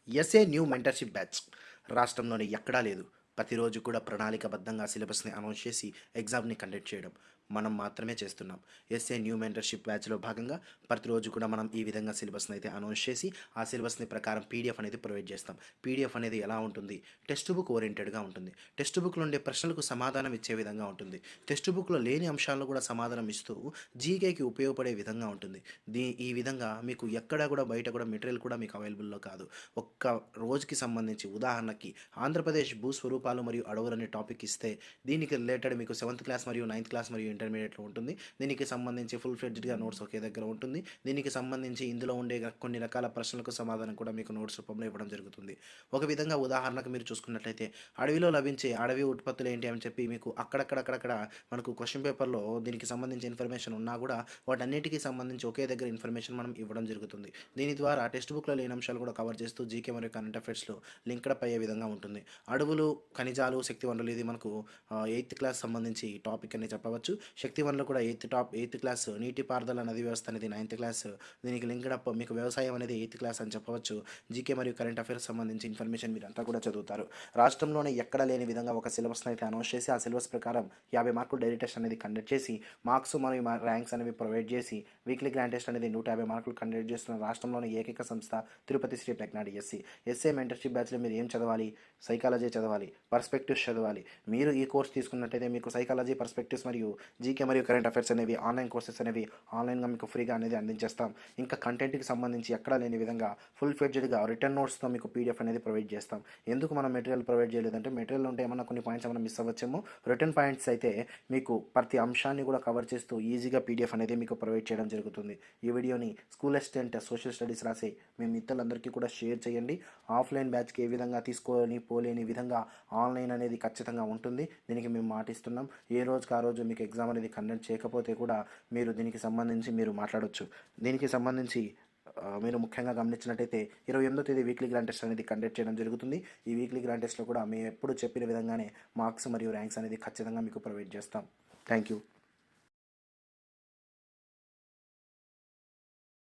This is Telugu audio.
ఎస్ఏ న్యూ మెంటర్‌షిప్ బ్యాచ్ రాష్ట్రంలోని ఎక్కడా లేదు. ప్రతిరోజు కూడా ప్రణాళికాబద్ధంగా సిలబస్‌ని అనౌన్స్ చేసి ఎగ్జామ్‌ని కండక్ట్ చేయడం మనం మాత్రమే చేస్తున్నాం. ఎస్ఏ న్యూ మెంటర్‌షిప్ బ్యాచ్‌లో భాగంగా ప్రతిరోజు కూడా మనం ఈ విధంగా సిలబస్‌ని అయితే అనౌన్స్ చేసి, ఆ సిలబస్‌ని ప్రకారం పీడీఎఫ్ అనేది ప్రొవైడ్ చేస్తాం. పీడీఎఫ్ అనేది ఎలా ఉంటుంది? టెక్స్ట్ బుక్ ఓరియెంటెడ్‌గా ఉంటుంది. టెక్స్ట్ బుక్‌లో ఉండే ప్రశ్నలకు సమాధానం ఇచ్చే విధంగా ఉంటుంది. టెక్స్ట్ బుక్‌లో లేని అంశాలను కూడా సమాధానం ఇస్తూ జీకేకి ఉపయోగపడే విధంగా ఉంటుంది. ఈ విధంగా మీకు ఎక్కడా కూడా బయట కూడా మెటీరియల్ కూడా మీకు అవైలబుల్‌లో కాదు. ఒక్క రోజుకి సంబంధించి ఉదాహరణకి ఆంధ్రప్రదేశ్ భూస్వరూపాలు మరియు అడవులు అనే టాపిక్ ఇస్తే దీనికి రిలేటెడ్ మీకు సెవెంత్ క్లాస్ మరియు నైన్త్ క్లాస్ మరియు ఇంటర్మీడియట్లో ఉంటుంది. దీనికి సంబంధించి ఫుల్ ఫ్లెడ్జ్డ్గా నోట్స్ ఒకే దగ్గర ఉంటుంది. దీనికి సంబంధించి ఇందులో ఉండే కొన్ని రకాల ప్రశ్నలకు సమాధానం కూడా మీకు నోట్స్ రూపంలో ఇవ్వడం జరుగుతుంది. ఒక విధంగా ఉదాహరణకు మీరు చూసుకున్నట్లయితే అడవిలో లభించే అడవి ఉత్పత్తులు ఏంటి అని చెప్పి మీకు అక్కడక్కడ మనకు క్వశ్చన్ పేపర్లో దీనికి సంబంధించి ఇన్ఫర్మేషన్ ఉన్నా కూడా వాటన్నిటికీ సంబంధించి ఒకే దగ్గర ఇన్ఫర్మేషన్ మనం ఇవ్వడం జరుగుతుంది. దీని ద్వారా టెక్స్ట్ బుక్లో లేని అంశాలు కూడా కవర్ చేస్తూ జీకే మరియు కరెంట్ అఫైర్స్లో లింక్డప్ అయ్యే విధంగా ఉంటుంది. అడవులు, ఖనిజాలు, శక్తి వనరులు ఇది మనకు ఎయిత్ క్లాస్ సంబంధించి టాపిక్ అని చెప్పవచ్చు. శక్తి వనరులు కూడా ఎయిత్ క్లాస్, నీటిపారుదల నది వ్యవస్థ అనేది నైన్త్ క్లాస్, దీనికి లింక్డప్ మీకు వ్యవసాయం అనేది ఎయిత్ క్లాస్ అని చెప్పవచ్చు. జీకే మరియు కరెంట్ అఫైర్స్ సంబంధించి ఇన్ఫర్మేషన్ మీరంతా కూడా చదువుతారు. రాష్ట్రంలోనే ఎక్కడ లేని విధంగా ఒక సిలబస్ని అయితే అనౌన్స్ చేసి, ఆ సిలబస్ ప్రకారం 50 మార్కులు డైలీ టెస్ట్ అనేది కండక్ట్ చేసి, మార్క్స్ మరియు ర్యాంక్స్ అనేవి ప్రొవైడ్ చేసి, వీక్లీ గ్రాండ్ టెస్ట్ అనేది 150 మార్కులు కండక్ట్ చేస్తున్న రాష్ట్రంలోని ఏకైక సంస్థ తిరుపతి శ్రీ ప్రజ్ఞాడి ఎస్సీ. ఎస్ఏ మెంటర్షిప్ బ్యాచ్లో మీరు ఏం చదవాలి? సైకాలజీ చదవాలి, పర్స్పెక్టివ్స్ చదవాలి. మీరు ఈ కోర్స్ తీసుకున్నట్టయితే మీకు సైకాలజీ, పర్స్పెక్టివ్స్ మరియు జీకే మరియు కరెంట్ అఫైర్స్ అనేవి ఆన్లైన్ కోర్సెస్ అనేవి ఆన్లైన్గా మీకు ఫ్రీగా అనేది అందించేస్తాం. ఇంకా కంటెంట్కి సంబంధించి ఎక్కడా లేని విధంగా ఫుల్ ఫ్లెడ్జ్డ్గా రిటర్న్ నోట్స్తో మీకు పీడిఎఫ్ అనేది ప్రొవైడ్ చేస్తాం. ఎందుకు మనం మెటీరియల్ ప్రొవైడ్ చేయలేదంటే మెటీరియల్ ఉంటే ఏమన్నా కొన్ని పాయింట్స్ ఏమైనా మిస్ అవ్వచ్చేమో. రిటర్న్ పాయింట్స్ అయితే మీకు ప్రతి అంశాన్ని కూడా కవర్ చేస్తూ ఈజీగా పీడిఎఫ్ అనేది మీకు ప్రొవైడ్ చేయడం జరుగుతుంది. ఈ వీడియోని స్కూల్ అసిస్టెంట్, సోషల్ స్టడీస్ రాసే మీ మిత్రులందరికీ కూడా షేర్ చేయండి. ఆఫ్లైన్ బ్యాచ్కి ఏ విధంగా తీసుకొని పోలేని విధంగా ఆన్లైన్ అనేది ఖచ్చితంగా ఉంటుంది. దీనికి మేము మాటిస్తున్నాం. ఏ రోజుకి ఆ రోజు మీకు ఎగ్జామ్ అనేది కండక్ట్ చేయకపోతే కూడా మీరు దీనికి సంబంధించి మీరు మాట్లాడొచ్చు. దీనికి సంబంధించి మీరు ముఖ్యంగా గమనించినట్టయితే 28వ తేదీ వీక్లీ గ్రాండ్ టెస్ట్ అనేది కండక్ట్ చేయడం జరుగుతుంది. ఈ వీక్లీ గ్రాండ్ టెస్ట్లో కూడా మేము ఎప్పుడు చెప్పిన విధంగానే మార్క్స్ మరియు ర్యాంక్స్ అనేది ఖచ్చితంగా మీకు ప్రొవైడ్ చేస్తాం. Thank you.